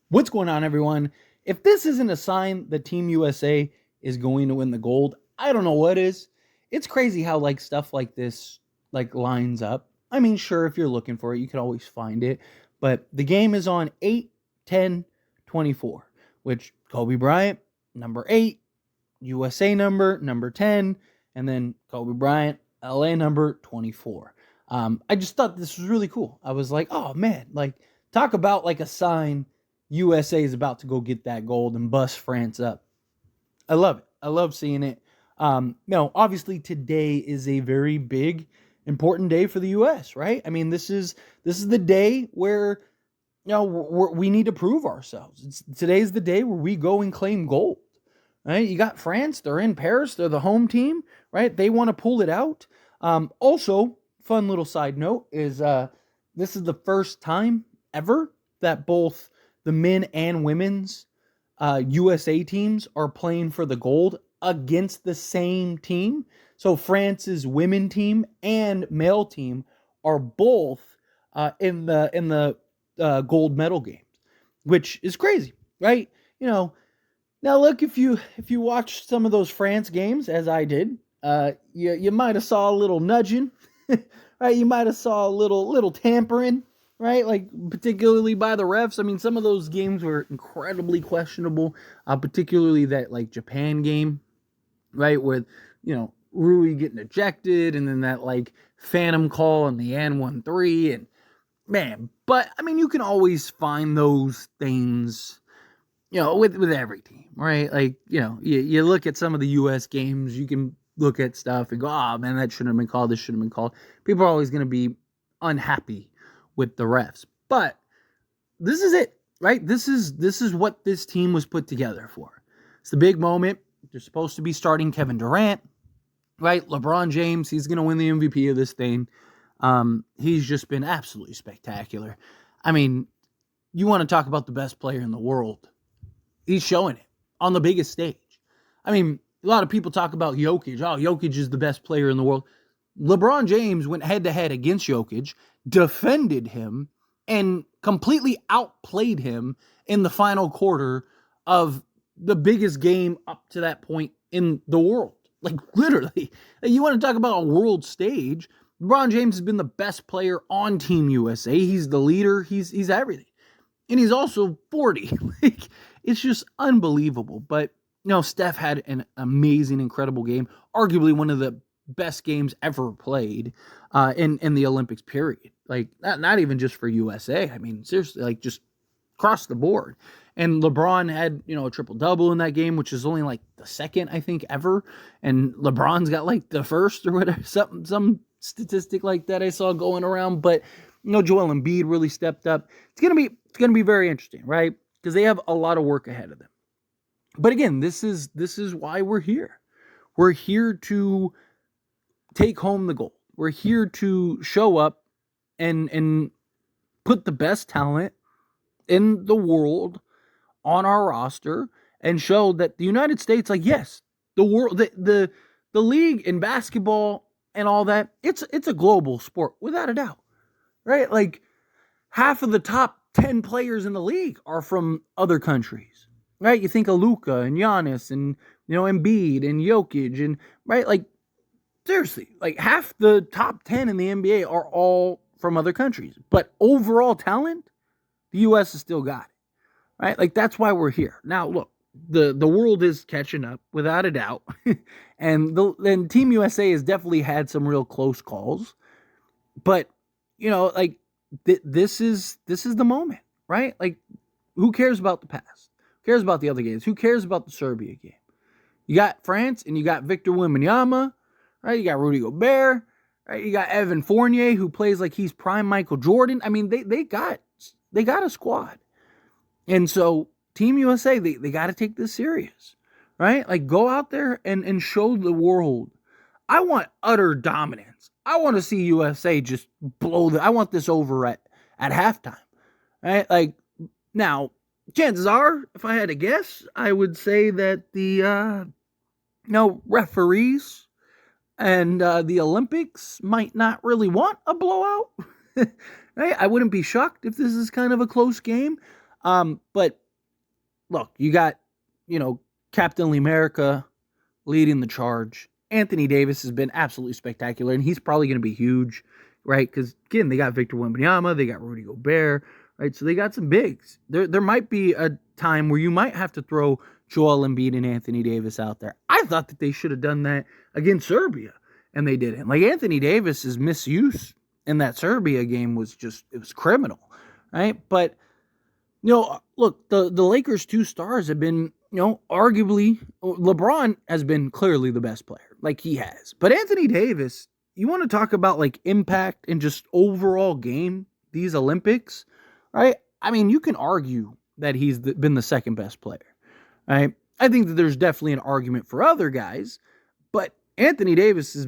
What's going on, everyone? If this isn't a sign that Team USA is going to win the gold, I don't know what is. It's crazy how stuff like this lines up. I mean, sure, if you're looking for it, you could always find it. But the game is on 8/10/24, which Kobe Bryant, number 8, USA number 10, and then Kobe Bryant, LA number 24. I just thought this was really cool. I was like, oh man, talk about a sign USA is about to go get that gold and bust France up. I love it. I love seeing it. Obviously today is a very big, important day for the U.S. Right? I mean, this is the day where we need to prove ourselves. Today's the day where we go and claim gold. Right? You got France. They're in Paris. They're the home team. Right? They want to pull it out. Also, fun little side note is this is the first time ever that both the men and women's USA teams are playing for the gold against the same team. So France's women team and male team are both in the gold medal games, which is crazy, right? Now look, if you watch some of those France games as I did, you might have saw a little nudging, right? You might have saw a little tampering, right? Particularly by the refs. I mean, some of those games were incredibly questionable, particularly that Japan game, right? With, Rui getting ejected and then that phantom call in the N13 and man, but I mean, you can always find those things, with every team, right? You look at some of the U.S. games, you can look at stuff and go, oh man, that shouldn't have been called. This shouldn't have been called. People are always going to be unhappy with the refs, but this is it, right? This is what this team was put together for. It's the big moment. They're supposed to be starting Kevin Durant, right? LeBron James, he's going to win the MVP of this thing. He's just been absolutely spectacular. I mean, you want to talk about the best player in the world. He's showing it on the biggest stage. I mean, a lot of people talk about Jokic. Oh, Jokic is the best player in the world. LeBron James went head-to-head against Jokic, defended him, and completely outplayed him in the final quarter of the biggest game up to that point in the world. Literally. You want to talk about a world stage. LeBron James has been the best player on Team USA. He's the leader. He's everything. And he's also 40. It's just unbelievable. But, Steph had an amazing, incredible game. Arguably one of the best games ever played in the Olympics period. Not even just for USA. I mean, seriously, just across the board. And LeBron had, a triple-double in that game, which is only the second, I think, ever. And LeBron's got the first or whatever, some statistic like that I saw going around. But, Joel Embiid really stepped up. It's gonna be very interesting, right? Because they have a lot of work ahead of them. But again, this is why we're here. We're here to take home the gold. We're here to show up and put the best talent in the world on our roster and show that the United States, yes, the world, the league in basketball and all that, it's a global sport without a doubt, right? Half of the top 10 players in the league are from other countries, right? You think of Luka and Giannis and, Embiid and Jokic and, right? Seriously, half the top 10 in the NBA are all from other countries. But overall talent, the U.S. has still got it, right? That's why we're here. Now, look, the world is catching up without a doubt. and Team USA has definitely had some real close calls. But, this is the moment, right? Who cares about the past? Who cares about the other games? Who cares about the Serbia game? You got France and you got Victor Wembanyama, right? You got Rudy Gobert, right? You got Evan Fournier, who plays like he's prime Michael Jordan. I mean, they got a squad. And so Team USA, they got to take this serious, right? Go out there and show the world. I want utter dominance. I want to see USA just I want this over at halftime, right? Now, chances are, if I had to guess, I would say that the referees and the Olympics might not really want a blowout. Right? I wouldn't be shocked if this is kind of a close game. But look, you got, you know, Captain America leading the charge. Anthony Davis has been absolutely spectacular, and he's probably going to be huge, right? Because, again, they got Victor Wembanyama, they got Rudy Gobert, right? So they got some bigs. There might be a time where you might have to throw Joel Embiid and Anthony Davis out there. I thought that they should have done that against Serbia, and they didn't. Like, Anthony Davis's misuse in that Serbia game was just, it was criminal, right? But, you know, look, the Lakers' two stars have been, you know, arguably, LeBron has been clearly the best player, like he has. But Anthony Davis, you want to talk about like impact and just overall game, these Olympics, right? I mean, you can argue that he's been the second best player, right? I think that there's definitely an argument for other guys, but Anthony Davis he's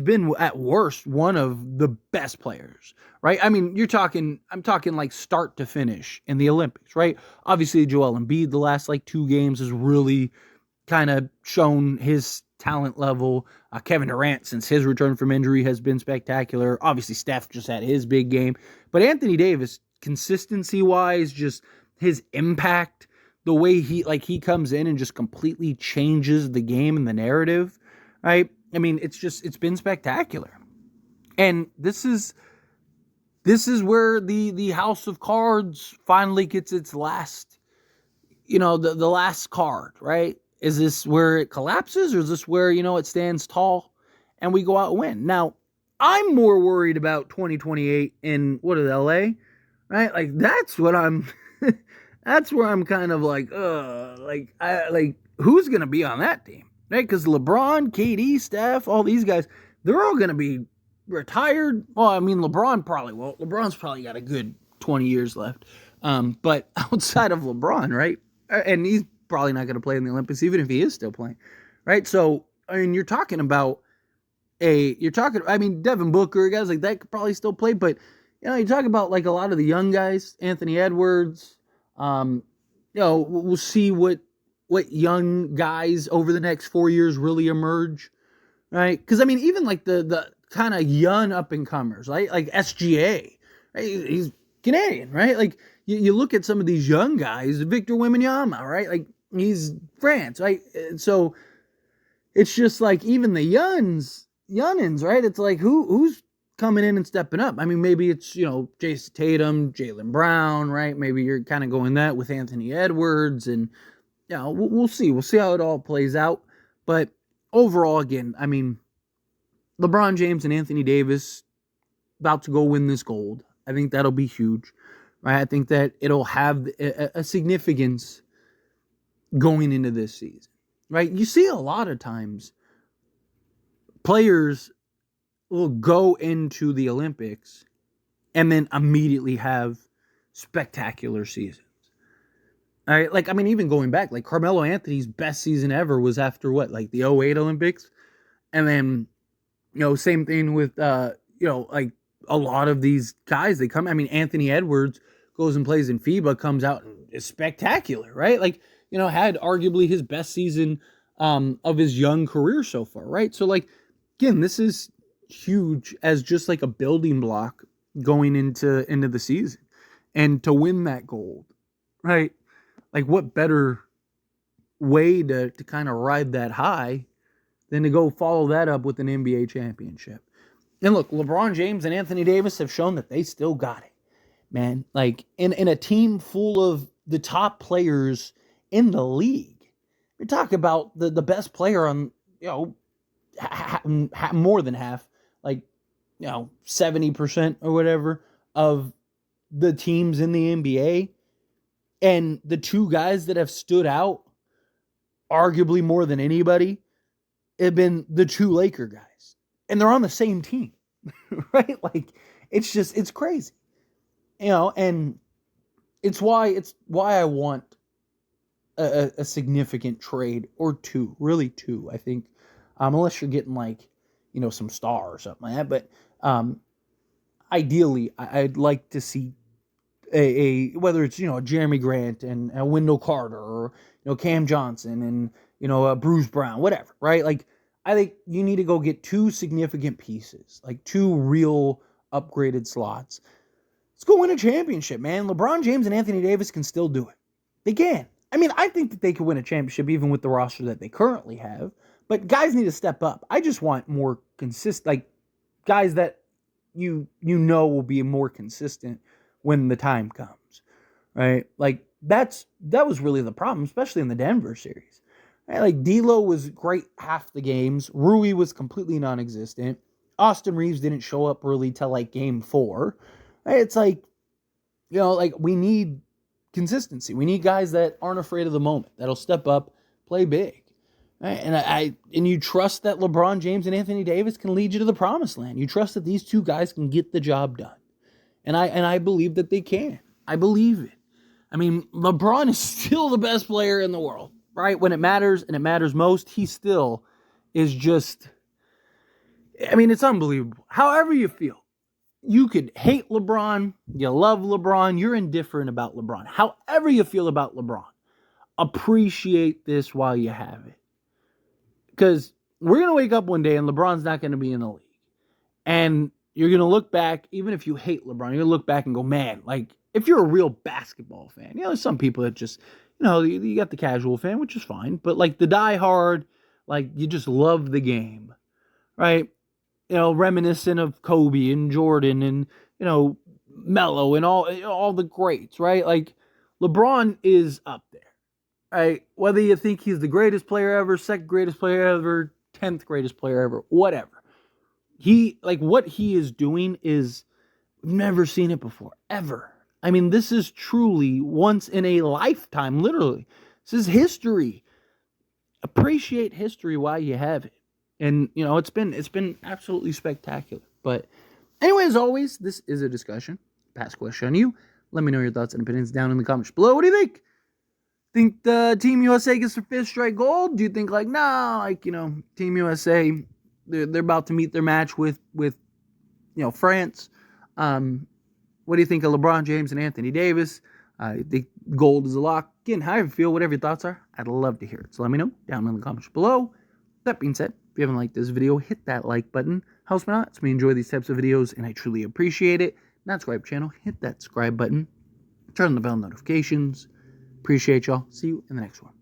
been at worst one of the best players, right? I mean, I'm talking like start to finish in the Olympics, right? Obviously, Joel Embiid, the last like 2 games has really kind of shown his talent level. Kevin Durant, since his return from injury, has been spectacular. Obviously, Steph just had his big game. But Anthony Davis, consistency-wise, just his impact, the way he comes in and just completely changes the game and the narrative, right? I mean, it's been spectacular. And this is where the House of Cards finally gets its last, you know, the last card, right? Is this where it collapses, or is this where, you know, it stands tall and we go out and win? Now, I'm more worried about 2028 in LA, right? Like that's what I'm that's where I'm kind of like, who's going to be on that team? Right? Cuz LeBron, KD, Steph, all these guys, they're all going to be retired. Well, I mean, LeBron probably won't. LeBron's probably got a good 20 years left. But outside of LeBron, right? And he's probably not going to play in the Olympics, even if he is still playing, right? So, I mean, you're talking, I mean, Devin Booker, guys like that could probably still play, but, you know, you talk about like a lot of the young guys, Anthony Edwards, you know, we'll see what young guys over the next 4 years really emerge, right? Because, I mean, even like the kind of young up-and-comers, right? Like SGA, right? He's Canadian, right? Like, you look at some of these young guys, Victor Wembanyama, right? Like, he's France, right? So it's just like even the youngins, right? It's like who's coming in and stepping up? I mean, maybe it's, you know, Jason Tatum, Jaylen Brown, right? Maybe you're kind of going that with Anthony Edwards, and you know, we'll see. We'll see how it all plays out. But overall, again, I mean, LeBron James and Anthony Davis about to go win this gold. I think that'll be huge, right? I think that it'll have a significance going into this season, right? You see a lot of times players will go into the Olympics and then immediately have spectacular seasons. All right, like, I mean, even going back, like Carmelo Anthony's best season ever was after what, like the '08 Olympics? And then, you know, same thing with, you know, like a lot of these guys, they come, I mean, Anthony Edwards goes and plays in FIBA, comes out and is spectacular, right? Like, you know, had arguably his best season of his young career so far, right? So, like, again, this is huge as just like a building block going into the season. And to win that gold, right? Like, what better way to kind of ride that high than to go follow that up with an NBA championship? And look, LeBron James and Anthony Davis have shown that they still got it, man. Like, in a team full of the top players in the league, you're talking about the best player on, you know, more than half, like, you know, 70% or whatever of the teams in the NBA. And the two guys that have stood out arguably more than anybody have been the two Laker guys. And they're on the same team, right? Like, it's crazy, you know, and it's why I want a significant trade or two, really two, I think, unless you're getting like, you know, some star or something like that. But ideally, I'd like to see a whether it's, you know, Jeremy Grant and Wendell Carter, or, you know, Cam Johnson and, you know, Bruce Brown, whatever, right? Like, I think you need to go get two significant pieces, like two real upgraded slots, Let's go win a championship, man. LeBron James and Anthony Davis can still do it. They can. I mean, I think that they could win a championship even with the roster that they currently have. But guys need to step up. I just want more consistent, like guys that you know will be more consistent when the time comes, right? Like that was really the problem, especially in the Denver series. Right? Like D'Lo was great half the games. Rui was completely non-existent. Austin Reeves didn't show up really till like game 4. Right? It's like, like we need consistency. We need guys that aren't afraid of the moment, that'll step up, play big. Right? And you trust that LeBron James and Anthony Davis can lead you to the promised land. You trust that these two guys can get the job done. And I believe that they can. I believe it. I mean, LeBron is still the best player in the world, right? When it matters and it matters most, he still is just, I mean, it's unbelievable. However you feel, you could hate LeBron, you love LeBron, you're indifferent about LeBron. However you feel about LeBron, appreciate this while you have it. Because we're going to wake up one day and LeBron's not going to be in the league. And you're going to look back, even if you hate LeBron, you're going to look back and go, man, like, if you're a real basketball fan, there's some people that just, you got the casual fan, which is fine. But, like, the diehard, like, you just love the game, right? Reminiscent of Kobe and Jordan and, Melo and all the greats, right? Like, LeBron is up there. Right? Whether you think he's the greatest player ever, second greatest player ever, 10th greatest player ever, whatever. What he is doing is, we've never seen it before, ever. I mean, this is truly once in a lifetime, literally. This is history. Appreciate history while you have it. And, it's been absolutely spectacular. But anyway, as always, this is a discussion. Pass question on you. Let me know your thoughts and opinions down in the comments below. What do you think? Think the Team USA gets their 5th straight gold? Do you think Team USA, they're about to meet their match with France? What do you think of LeBron James and Anthony Davis? I think gold is a lock. Again, however you feel, whatever your thoughts are, I'd love to hear it. So let me know down in the comments below. That being said, if you haven't liked this video, hit that like button. Helps me out. Lets me enjoy these types of videos, and I truly appreciate it. Not subscribe channel, hit that subscribe button. Turn on the bell notifications. Appreciate y'all. See you in the next one.